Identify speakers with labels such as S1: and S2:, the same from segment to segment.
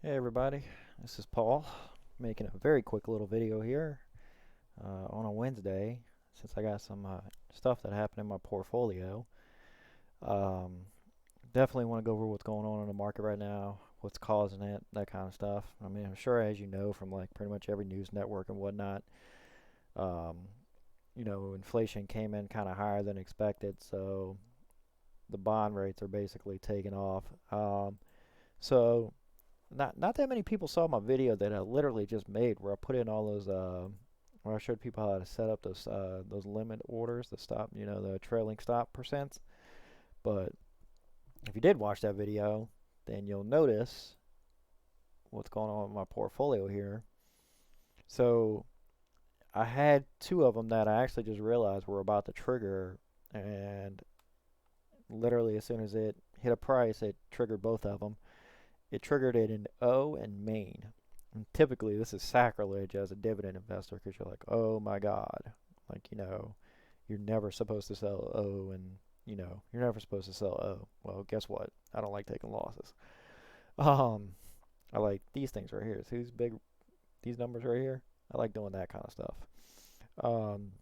S1: Hey everybody, this is Paul making a very quick little video here on a Wednesday since I got some stuff that happened in my portfolio. Um, Definitely want to go over what's going on in the market right now, what's causing it, that kind of stuff. I mean, I'm sure as you know from like pretty much every news network and whatnot, um, inflation came in kind of higher than expected, so the bond rates are basically taking off. So not that many people saw my video that I literally just made where I put in all those where I showed people how to set up those limit orders, the stop, the trailing stop percents. But if you did watch that video, then you'll notice what's going on with my portfolio here. So I had two of them that I actually just realized were about to trigger, and literally as soon as it hit a price, it triggered both of them. It triggered it in O and Main. And typically, this is sacrilege as a dividend investor because you're like, oh my God. Like, you're never supposed to sell O and, you're never supposed to sell O. Well, guess what? I don't like taking losses. Um, I like these things right here. See these numbers right here? I like doing that kind of stuff. Um,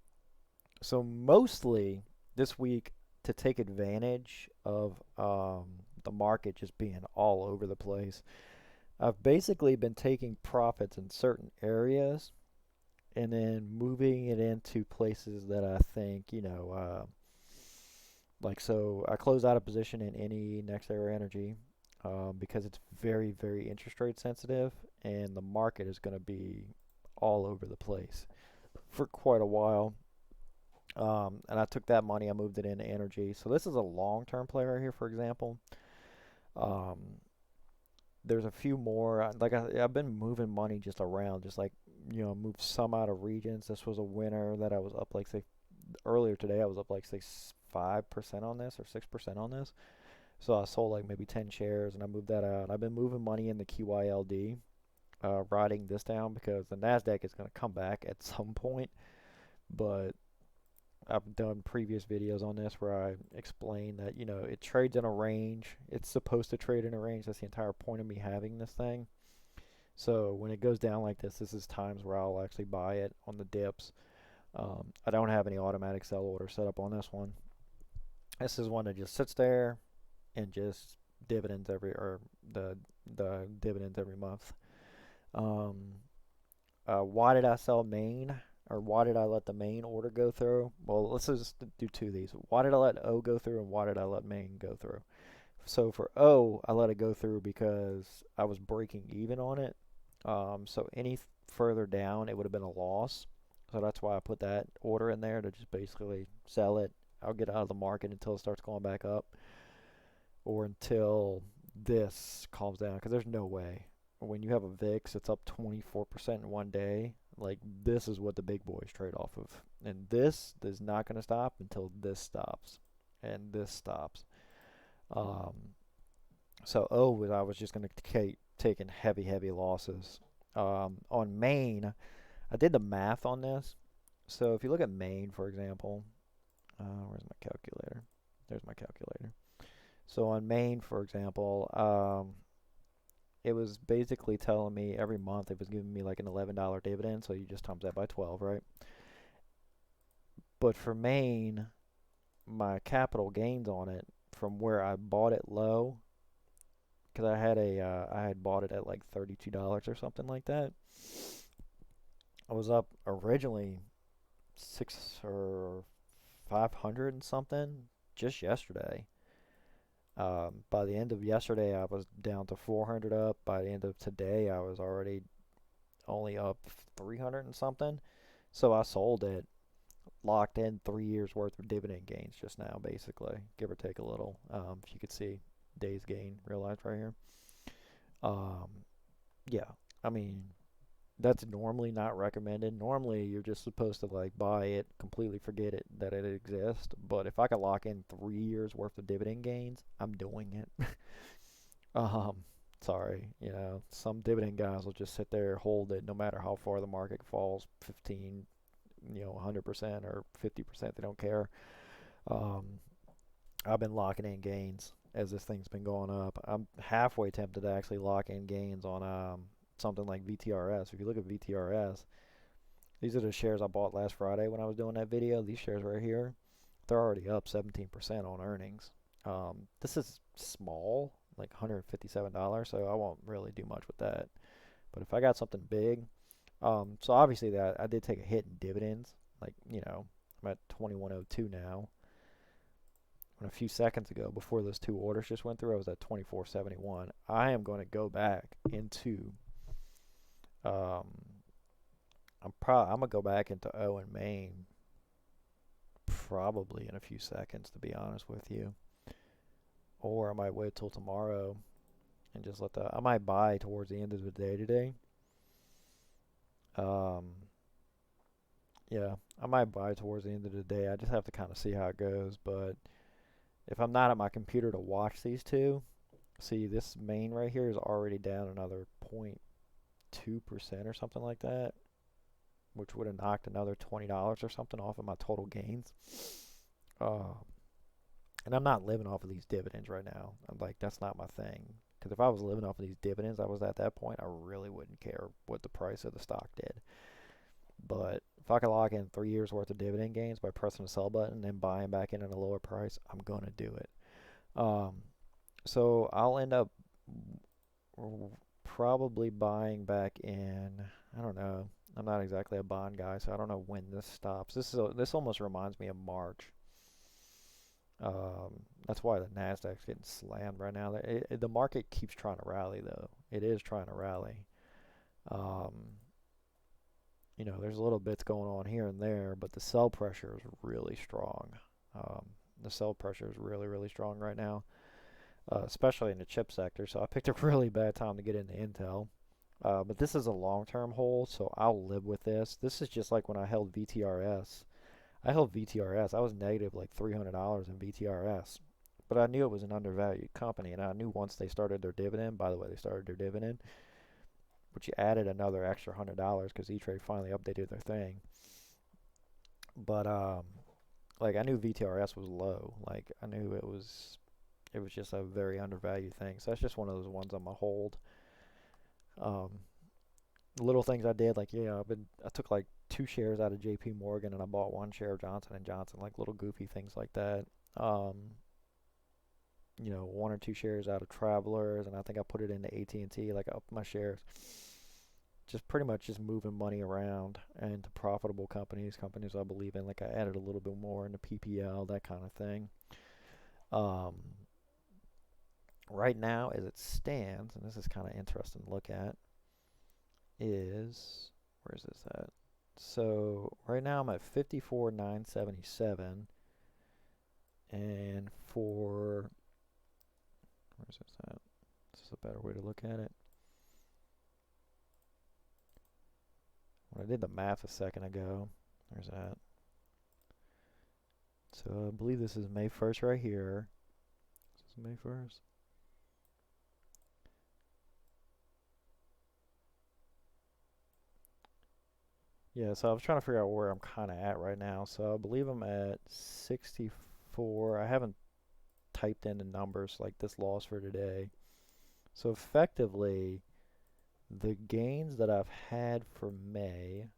S1: so mostly this week to take advantage of the market just being all over the place. I've basically been taking profits in certain areas and then moving it into places that I think, like so I closed out a position in any next era energy because it's very, very interest rate sensitive and the market is going to be all over the place for quite a while. And I took that money, I moved it into energy. So this is a long-term play right here, for example. Um, there's a few more. I've been moving money just around, just like moved some out of regions. This was a winner that I was up like say earlier today. I was up like say 5% on this or 6% on this. So I sold like maybe 10 shares and I moved that out. I've been moving money in the QYLD, riding this down because the Nasdaq is going to come back at some point. But I've done previous videos on this where I explain that it trades in a range. It's supposed to trade in a range. That's the entire point of me having this thing. So when it goes down like this is times where I'll actually buy it on the dips. I don't have any automatic sell order set up on this one. This is one that just sits there and just dividends every or the dividends every month. Um, why did I sell main? Or why did I let the main order go through? Well, let's just do two of these. Why did I let O go through and why did I let main go through? So for O, I let it go through because I was breaking even on it. So any further down, it would have been a loss. So that's why I put that order in there to just basically sell it. I'll get out of the market until it starts going back up or until this calms down because there's no way. When you have a VIX, it's up 24% in one day. Like, this is what the big boys trade off of. And this is not going to stop until this stops. And this stops. Um, I was just going to keep taking heavy, heavy losses. On Maine, I did the math on this. So if you look at Maine, for example, where's my calculator? There's my calculator. So on Maine, for example, it was basically telling me every month it was giving me like an $11 dividend. So you just times that by 12, right? But for Maine, my capital gains on it from where I bought it low, because I had bought it at like $32 or something like that. I was up originally six or 500 and something just yesterday. By the end of yesterday, I was down to 400 up. By the end of today, I was already only up 300 and something. So I sold it, locked in 3 years worth of dividend gains just now, basically, give or take a little. If you could see days gain realized right here. Um, yeah, I mean, that's normally not recommended. Normally, you're just supposed to like buy it, completely forget it that it exists. But if I could lock in 3 years worth of dividend gains, I'm doing it. um, Sorry, some dividend guys will just sit there, hold it, no matter how far the market falls, 15, 100% or 50%, they don't care. Um, I've been locking in gains. as this thing's been going up. I'm halfway tempted to actually lock in gains on something like VTRS. If you look at VTRS, these are the shares I bought last Friday when I was doing that video. These shares right here, they're already up 17% on earnings. This is small, like $157, so I won't really do much with that. But if I got something big, so obviously that I did take a hit in dividends. Like, I'm at 2102 now. And a few seconds ago, before those two orders just went through, I was at 2471. I am going to go back into um, I'm gonna go back into O and main probably in a few seconds, to be honest with you. Or I might wait till tomorrow and just I might buy towards the end of the day today. Um, yeah, I might buy towards the end of the day. I just have to kind of see how it goes. But if I'm not at my computer to watch these two, see this main right here is already down another 0.2% or something like that, which would have knocked another $20 or something off of my total gains. Uh, and I'm not living off of these dividends right now. I'm like, that's not my thing. Because if I was living off of these dividends, I was at that point, I really wouldn't care what the price of the stock did. But if I can lock in 3 years worth of dividend gains by pressing the sell button and then buying back in at a lower price, I'm going to do it. So I'll end up probably buying back in, I don't know. I'm not exactly a bond guy, so I don't know when this stops. This almost reminds me of March. That's why the Nasdaq's getting slammed right now. The market keeps trying to rally, though. It is trying to rally. Um, there's little bits going on here and there, but the sell pressure is really strong. The sell pressure is really, really strong right now, especially in the chip sector. So I picked a really bad time to get into Intel. But this is a long-term hold, so I'll live with this. This is just like when I held VTRS. I held VTRS. I was negative like $300 in VTRS. But I knew it was an undervalued company, and I knew once they started their dividend, by the way, they started their dividend, which added another extra $100 because E-Trade finally updated their thing. But like I knew VTRS was low. Like I knew it was just a very undervalued thing. So that's just one of those ones I'm gonna hold. Little things I did, like I took like 2 shares out of JP Morgan and I bought 1 share of Johnson and Johnson, like little goofy things like that. 1 or 2 shares out of Travelers, and I think I put it into AT&T, like up my shares. Just pretty much just moving money around into profitable companies I believe in. Like I added a little bit more into PPL, that kind of thing. Right now, as it stands, and this is kind of interesting to look at, is where's this at? So right now I'm at 54,977, and for where's this at? This is a better way to look at it. When I did the math a second ago, there's that. So I believe this is May 1st right here. This is May 1st. Yeah, so I was trying to figure out where I'm kind of at right now. So I believe I'm at 64. I haven't typed in the numbers like this loss for today. So effectively, the gains that I've had for May,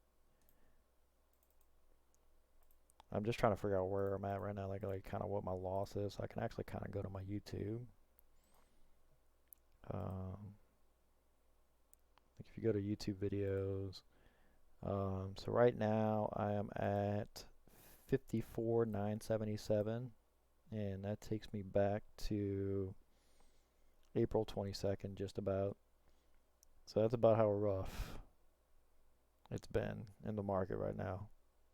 S1: I'm just trying to figure out where I'm at right now, like kind of what my loss is. So I can actually kind of go to my YouTube. Like if you go to YouTube videos, so right now I am at 54,977, and that takes me back to April 22nd, just about. So that's about how rough it's been in the market right now.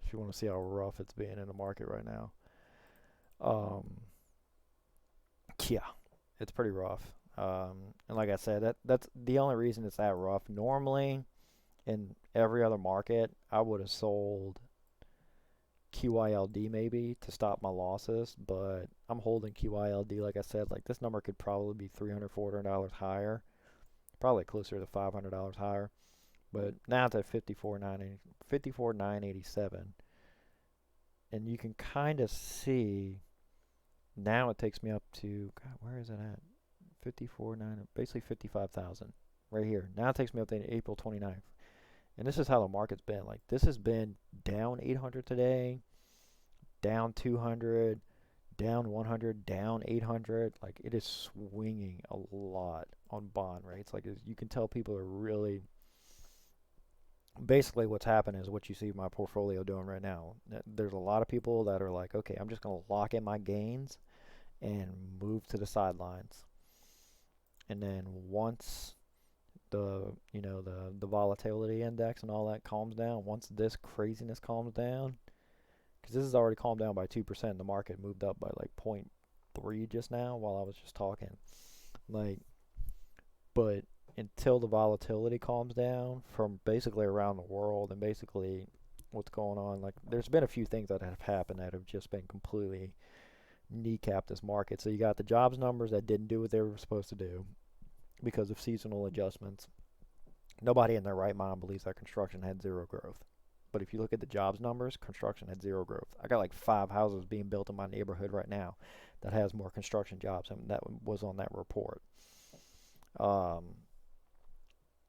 S1: If you want to see how rough it's been in the market right now, yeah, it's pretty rough. And like I said, that's the only reason it's that rough. Normally, in every other market, I would have sold QYLD maybe to stop my losses, but I'm holding QYLD. Like I said, like this number could probably be $300, $400 higher, probably closer to $500 higher. But now it's at 54,987, and you can kind of see Now it takes me up to, God, where is it at? 54.9, basically 55,000 right here. Now it takes me up to April 29th. And this is how the market's been. Like, this has been down 800 today, down 200, down 100, down 800. Like, it is swinging a lot on bond rates. Like, you can tell people are really, basically what's happened is what you see my portfolio doing right now. There's a lot of people that are like, okay, I'm just going to lock in my gains and move to the sidelines. And then once the volatility index and all that calms down, once this craziness calms down, because this has already calmed down by 2%, the market moved up by like 0.3 just now while I was just talking. Like, but until the volatility calms down from basically around the world and basically what's going on, like there's been a few things that have happened that have just been completely kneecapped this market. So you got the jobs numbers that didn't do what they were supposed to do because of seasonal adjustments. Nobody in their right mind believes that construction had zero growth. But if you look at the jobs numbers, construction had zero growth. I got like 5 houses being built in my neighborhood right now that has more construction jobs, and that was on that report. Um,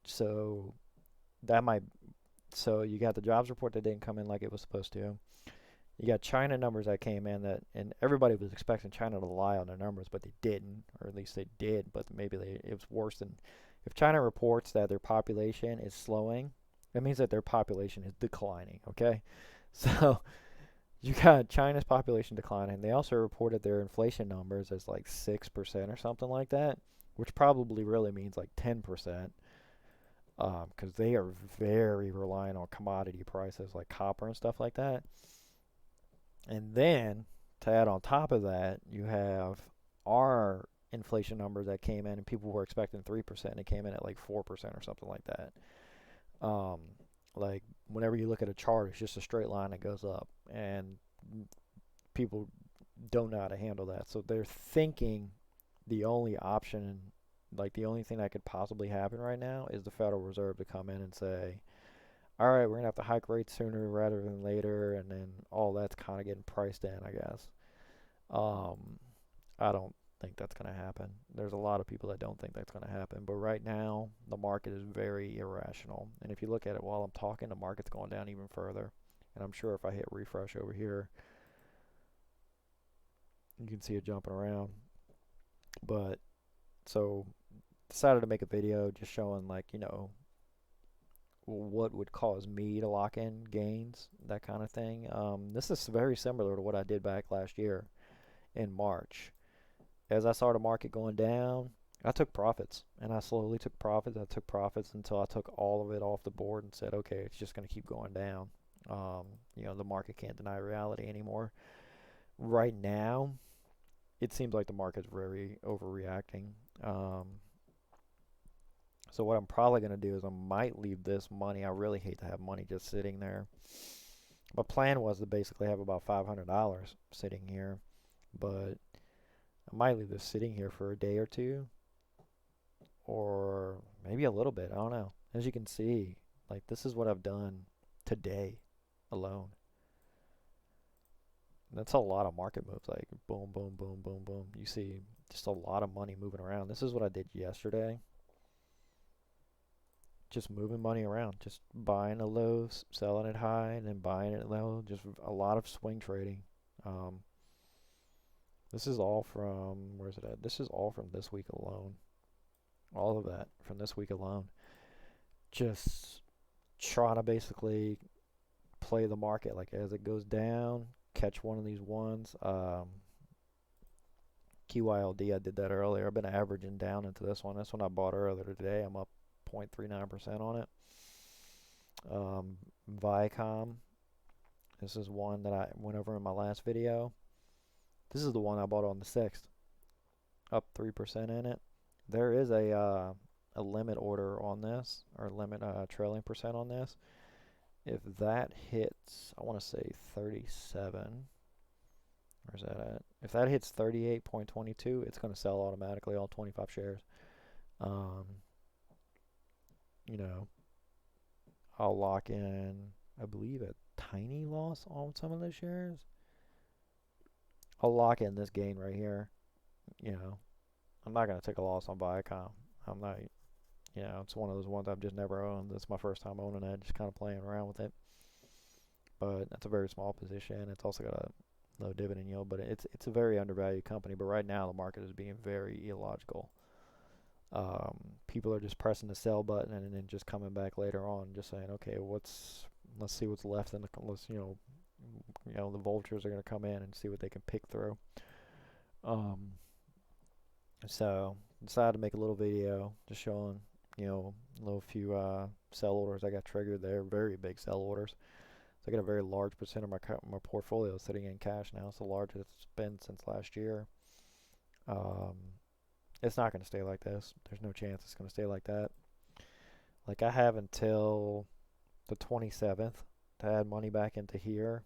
S1: so that might. So you got the jobs report that didn't come in like it was supposed to. You got China numbers that came in that, and everybody was expecting China to lie on their numbers, but they didn't, or at least they did, but maybe it was worse than. If China reports that their population is slowing, that means that their population is declining, okay? So you got China's population declining. They also reported their inflation numbers as like 6% or something like that, which probably really means like 10%, because they are very reliant on commodity prices like copper and stuff like that. And then to add on top of that, you have our inflation numbers that came in, and people were expecting 3%, and it came in at like 4% or something like that. Um, like whenever you look at a chart, it's just a straight line that goes up, and people don't know how to handle that. So they're thinking the only option, like the only thing that could possibly happen right now, is the Federal Reserve to come in and say, all right, we're going to have to hike rates sooner rather than later, and then all that's kind of getting priced in, I guess. Um, I don't think that's going to happen. There's a lot of people that don't think that's going to happen, but right now, the market is very irrational. And if you look at it while I'm talking, the market's going down even further. And I'm sure if I hit refresh over here, you can see it jumping around. But, so, decided to make a video just showing, like, what would cause me to lock in gains, that kind of thing. This is very similar to what I did back last year in March. As I saw the market going down, I took profits, and I slowly took profits. I took profits until I took all of it off the board and said, okay, it's just going to keep going down. The market can't deny reality anymore. Right now, it seems like the market's very overreacting. So what I'm probably going to do is I might leave this money. I really hate to have money just sitting there. My plan was to basically have about $500 sitting here, but I might leave this sitting here for a day or two, or maybe a little bit. I don't know. As you can see, like this is what I've done today alone. That's a lot of market moves, like boom, boom, boom, boom, boom. You see just a lot of money moving around. This is what I did yesterday. Just moving money around, just buying at lows, selling it high, and then buying it low. Just a lot of swing trading. Um, this is all from, where's it at? This is all from this week alone. All of that from this week alone. Just trying to basically play the market, like as it goes down, catch one of these ones. QYLD, I did that earlier. I've been averaging down into this one. This one I bought earlier today. I'm up 0.39% on it. Viacom, this is one that I went over in my last video. This is the one I bought on the 6th, up 3% in it. There is a limit order on this, or limit trailing percent on this. If that hits, I want to say 37. Where's that at? If that hits 38.22, it's going to sell automatically all 25 shares. Um, you know, I'll lock in, I believe, a tiny loss on some of the shares. I'll lock in this gain right here. You know, I'm not gonna take a loss on Viacom. I'm not. You know, it's one of those ones I've just never owned. This is my first time owning it. Just kind of playing around with it. But that's a very small position. It's also got a low dividend yield, but it's a very undervalued company. But right now the market is being very illogical. People are just pressing the sell button and then just coming back later on, just saying, okay, let's see what's left in the the vultures are going to come in and see what they can pick through. Um, so decided to make a little video just showing a little few sell orders I got triggered there, very big sell orders. So I got a very large percent of my portfolio sitting in cash now. It's the largest it's been since last year. Um, it's not going to stay like this. There's no chance it's going to stay like that. Like I have until the 27th to add money back into here,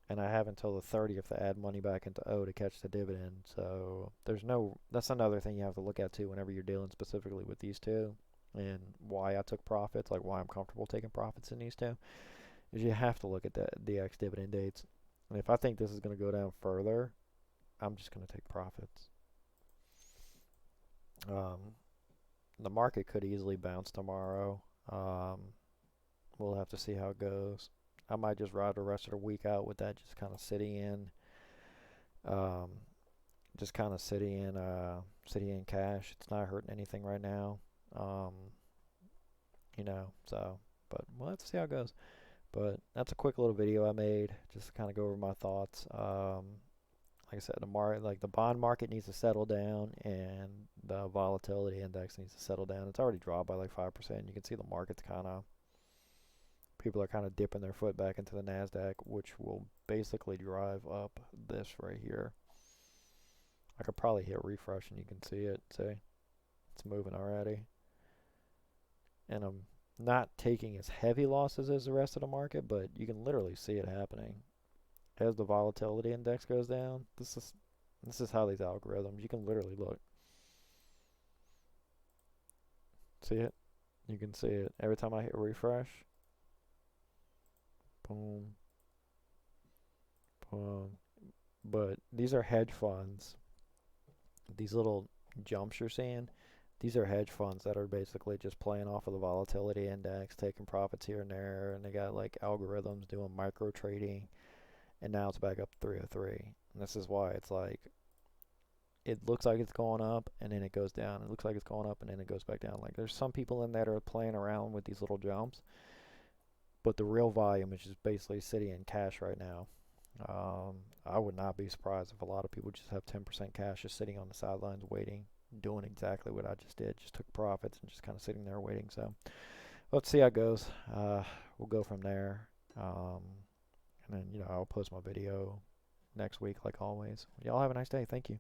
S1: and I have until the 30th to add money back into O to catch the dividend. So there's no. That's another thing you have to look at too whenever you're dealing specifically with these two, and why I took profits, like why I'm comfortable taking profits in these two, is you have to look at the ex-dividend dates. And if I think this is going to go down further, I'm just going to take profits. Um, the market could easily bounce tomorrow. We'll have to see how it goes. I might just ride the rest of the week out with that, just kind of sitting in, um, sitting in cash. It's not hurting anything right now. Um, so, but we'll have to see how it goes. But that's a quick little video I made, just to kind of go over my thoughts. Like I said, the bond market needs to settle down, and the volatility index needs to settle down. It's already dropped by like 5%. You can see the market's people are kind of dipping their foot back into the Nasdaq, which will basically drive up this right here. I could probably hit refresh and you can see it. See, it's moving already, and I'm not taking as heavy losses as the rest of the market, but you can literally see it happening as the volatility index goes down. This is how these algorithms. You can literally look, see it. You can see it every time I hit refresh. Boom, boom. But these are hedge funds. These little jumps you're seeing, these are hedge funds that are basically just playing off of the volatility index, taking profits here and there, and they got like algorithms doing micro trading, and now it's back up 303. And this is why it's like it looks like it's going up and then it goes down. It looks like it's going up and then it goes back down. Like there's some people in there that are playing around with these little jumps, but the real volume is just basically sitting in cash right now. I would not be surprised if a lot of people just have 10% cash just sitting on the sidelines waiting, doing exactly what I just did. Just took profits and just kind of sitting there waiting. So let's see how it goes. We'll go from there. And then, I'll post my video next week like always. Y'all have a nice day. Thank you.